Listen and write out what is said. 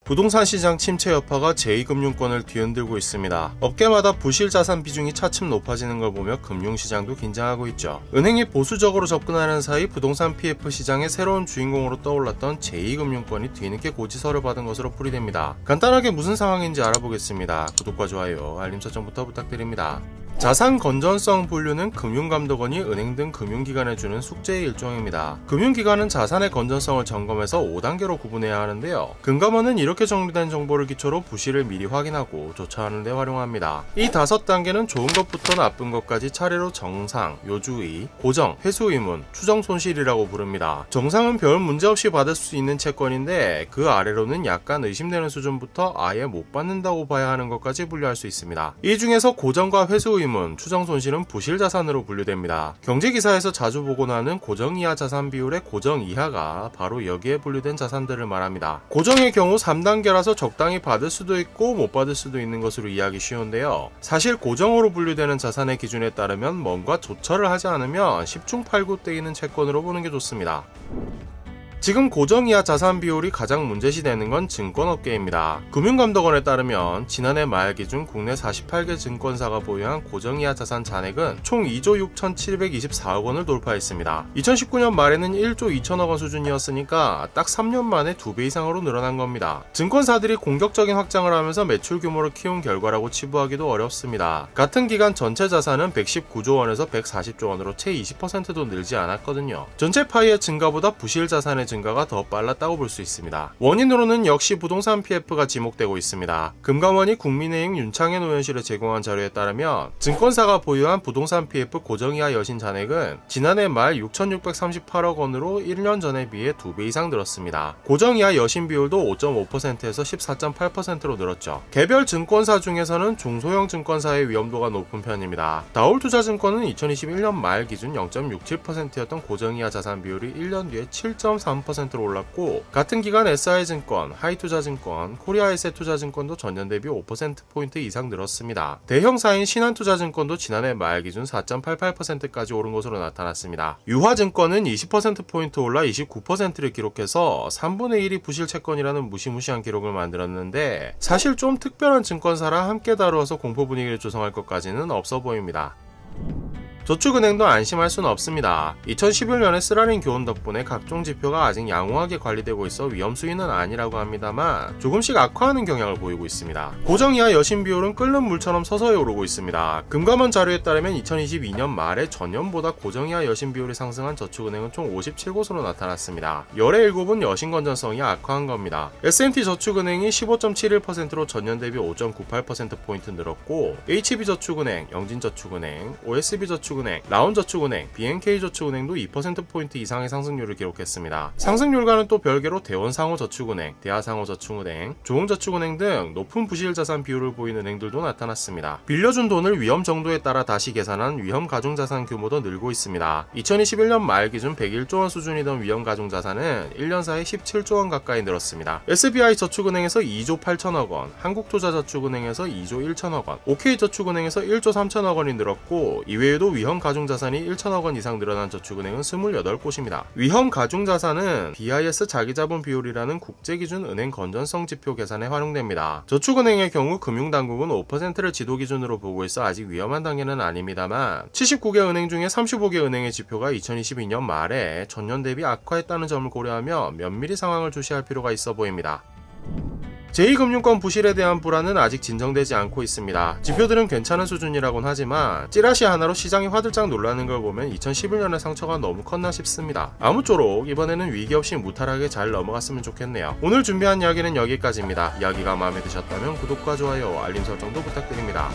부동산 시장 침체 여파가 제2금융권을 뒤흔들고 있습니다. 업계마다 부실 자산 비중이 차츰 높아지는 걸 보며 금융시장도 긴장하고 있죠. 은행이 보수적으로 접근하는 사이 부동산 PF 시장의 새로운 주인공으로 떠올랐던 제2금융권이 뒤늦게 고지서를 받은 것으로 풀이됩니다. 간단하게 무슨 상황인지 알아보겠습니다. 구독과 좋아요, 알림 설정부터 부탁드립니다. 자산 건전성 분류는 금융감독원이 은행 등 금융기관에 주는 숙제의 일종입니다. 금융기관은 자산의 건전성을 점검해서 5단계로 구분해야 하는데요. 금감원은 이렇게 정리된 정보를 기초로 부실을 미리 확인하고 조처하는 데 활용합니다. 이 5단계는 좋은 것부터 나쁜 것까지 차례로 정상, 요주의, 고정, 회수 의문, 추정 손실이라고 부릅니다. 정상은 별 문제 없이 받을 수 있는 채권인데 그 아래로는 약간 의심되는 수준부터 아예 못 받는다고 봐야 하는 것까지 분류할 수 있습니다. 이 중에서 고정과 회수 의문, 추정 손실은 부실 자산으로 분류됩니다. 경제기사에서 자주 보곤 하는 고정 이하 자산 비율의 고정 이하가 바로 여기에 분류된 자산들을 말합니다. 고정의 경우 3단계라서 적당히 받을 수도 있고 못 받을 수도 있는 것으로 이해하기 쉬운데요. 사실 고정으로 분류되는 자산의 기준에 따르면 뭔가 조처를 하지 않으면 10중 8구 떼이는 채권으로 보는 게 좋습니다. 지금 고정 이하 자산 비율이 가장 문제시되는 건 증권업계입니다. 금융감독원에 따르면 지난해 말 기준 국내 48개 증권사가 보유한 고정 이하 자산 잔액은 총 2조 6,724억 원을 돌파했습니다. 2019년 말에는 1조 2천억 원 수준이었으니까 딱 3년 만에 2배 이상으로 늘어난 겁니다. 증권사들이 공격적인 확장을 하면서 매출 규모를 키운 결과라고 치부하기도 어렵습니다. 같은 기간 전체 자산은 119조 원에서 140조 원으로 채 20%도 늘지 않았거든요. 전체 파이의 증가보다 부실 자산의 증가가 더 빨랐다고 볼 수 있습니다. 원인으로는 역시 부동산 PF가 지목되고 있습니다. 금감원이 국민의힘 윤창현 의원실에 제공한 자료에 따르면 증권사가 보유한 부동산 PF 고정이하 여신 잔액은 지난해 말 6,638억 원으로 1년 전에 비해 2배 이상 늘었습니다. 고정이하 여신 비율도 5.5%에서 14.8%로 늘었죠. 개별 증권사 중에서는 중소형 증권사의 위험도가 높은 편입니다. 다올투자증권은 2021년 말 기준 0.67%였던 고정이하 자산 비율이 1년 뒤에 7.3%로 올랐고, 같은 기간 SI증권, 하이투자증권, 코리아에셋투자증권도 전년 대비 5%포인트 이상 늘었습니다. 대형사인 신한투자증권도 지난해 말 기준 4.88%까지 오른 것으로 나타났습니다. 유화증권은 20%포인트 올라 29%를 기록해서 3분의 1이 부실 채권이라는 무시무시한 기록을 만들었는데, 사실 좀 특별한 증권사라 함께 다루어서 공포 분위기를 조성할 것까지는 없어 보입니다. 저축은행도 안심할 수는 없습니다. 2011년에 쓰라린 교훈 덕분에 각종 지표가 아직 양호하게 관리되고 있어 위험 수위는 아니라고 합니다만 조금씩 악화하는 경향을 보이고 있습니다. 고정 이하 여신 비율은 끓는 물처럼 서서히 오르고 있습니다. 금감원 자료에 따르면 2022년 말에 전년보다 고정 이하 여신 비율이 상승한 저축은행은 총 57곳으로 나타났습니다. 열의 7은 여신 건전성이 악화한 겁니다. S&T 저축은행이 15.71%로 전년 대비 5.98%포인트 늘었고, HB저축은행, 영진저축은행, OSB저축은행, 라온저축은행, BNK저축은행도 2%포인트 이상의 상승률을 기록했습니다. 상승률과는 또 별개로 대원상호저축은행, 대하상호저축은행, 조흥저축은행 등 높은 부실자산 비율을 보이는 은행들도 나타났습니다. 빌려준 돈을 위험 정도에 따라 다시 계산한 위험가중자산 규모도 늘고 있습니다. 2021년 말 기준 101조 원 수준이던 위험가중자산은 1년 사이 17조 원 가까이 늘었습니다. SBI저축은행에서 2조 8천억 원, 한국투자저축은행에서 2조 1천억 원, OK저축은행에서 1조 3천억 원이 늘었고, 이외에도 위험 가중자산이 1천억 원 이상 늘어난 저축은행은 28곳입니다. 위험 가중자산은 BIS 자기자본 비율이라는 국제기준 은행 건전성 지표 계산에 활용됩니다. 저축은행의 경우 금융당국은 5%를 지도 기준으로 보고 있어 아직 위험한 단계는 아닙니다만, 79개 은행 중에 35개 은행의 지표가 2022년 말에 전년 대비 악화했다는 점을 고려하며 면밀히 상황을 주시할 필요가 있어 보입니다. 제2금융권 부실에 대한 불안은 아직 진정되지 않고 있습니다. 지표들은 괜찮은 수준이라곤 하지만 찌라시 하나로 시장이 화들짝 놀라는 걸 보면 2011년의 상처가 너무 컸나 싶습니다. 아무쪼록 이번에는 위기 없이 무탈하게 잘 넘어갔으면 좋겠네요. 오늘 준비한 이야기는 여기까지입니다. 이야기가 마음에 드셨다면 구독과 좋아요, 알림 설정도 부탁드립니다.